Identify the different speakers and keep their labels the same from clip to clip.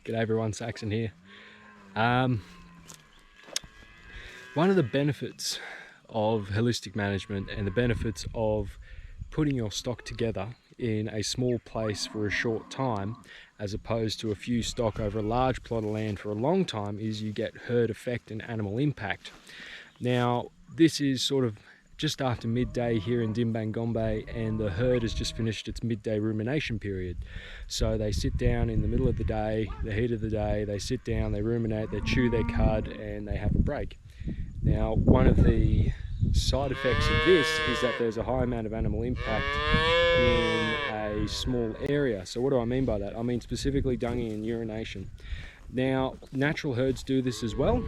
Speaker 1: G'day everyone, Saxon here. One of the benefits of holistic management and the benefits of putting your stock together in a small place for a short time as opposed to a few stock over a large plot of land for a long time is you get herd effect and animal impact. Now this is sort of just after midday here in Dimbang Gombe, and the herd has just finished its midday rumination period. So they sit down in the middle of the day, the heat of the day, they sit down, they ruminate, they chew their cud, and they have a break. Now, one of the side effects of this is that there's a high amount of animal impact in a small area. So what do I mean by that? I mean specifically dunging and urination. Now, natural herds do this as well.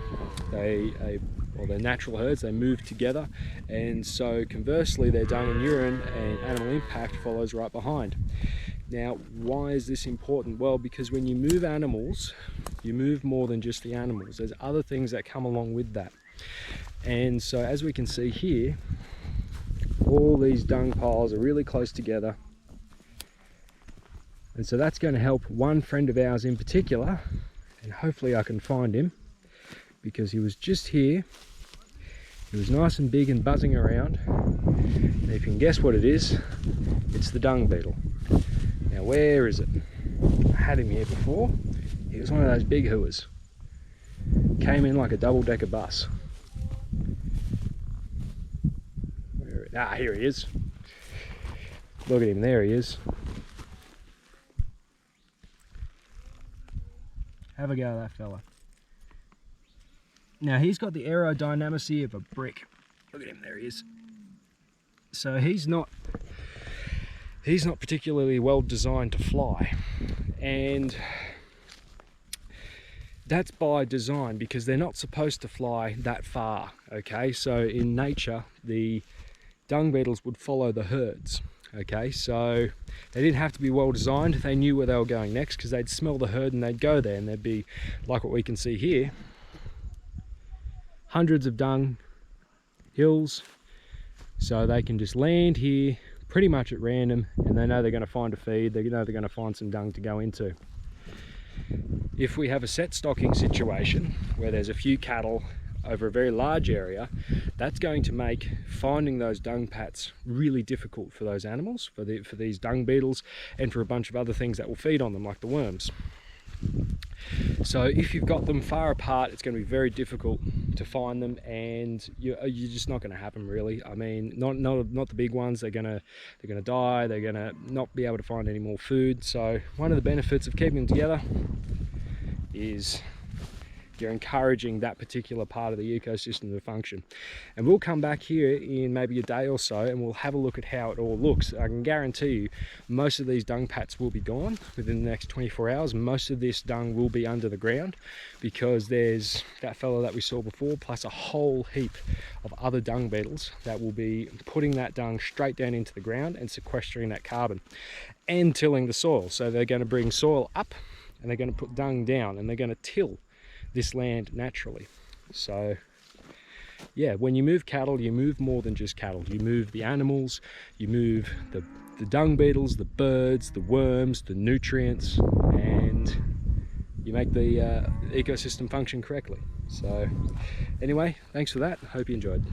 Speaker 1: They're natural herds, they move together, and so conversely their dung and urine and animal impact follows right behind. Now, why is this important? Well, because when you move animals, you move more than just the animals. There's other things that come along with that. And so as we can see here, all these dung piles are really close together. And so that's going to help one friend of ours in particular, and hopefully I can find him because he was just here. He was nice and big and buzzing around. And if you can guess what it is, it's the dung beetle. Now where is it? I had him here before. He was one of those big hooers. Came in like a double-decker bus. Here he is. Look at him, there he is. Have a go at that fella. Now he's got the aerodynamicity of a brick. Look at him, there he is. So he's not particularly well designed to fly, and that's by design because they're not supposed to fly that far. Okay, so in nature the dung beetles would follow the herds. Okay, so they didn't have to be well designed. They knew where they were going next because they'd smell the herd and they'd go there, and they'd be like what we can see here, hundreds of dung hills. So they can just land here pretty much at random, and they know they're going to find a feed, they know they're going to find some dung to go into. If we have a set stocking situation where there's a few cattle over a very large area, that's going to make finding those dung pats really difficult for those animals, for these dung beetles, and for a bunch of other things that will feed on them, like the worms. So if you've got them far apart, it's going to be very difficult to find them, and you're just not going to have them really. I mean, not the big ones. They're gonna die. They're gonna not be able to find any more food. So one of the benefits of keeping them together is you're encouraging that particular part of the ecosystem to function. And we'll come back here in maybe a day or so and we'll have a look at how it all looks. I can guarantee you most of these dung pats will be gone within the next 24 hours. Most of this dung will be under the ground because there's that fella that we saw before, plus a whole heap of other dung beetles that will be putting that dung straight down into the ground and sequestering that carbon and tilling the soil. So they're going to bring soil up and they're going to put dung down, and they're going to till this land naturally. So yeah, when you move cattle, you move more than just cattle. You move the animals, you move the dung beetles, the birds, the worms, the nutrients, and you make the ecosystem function correctly. So anyway, thanks for that. Hope you enjoyed.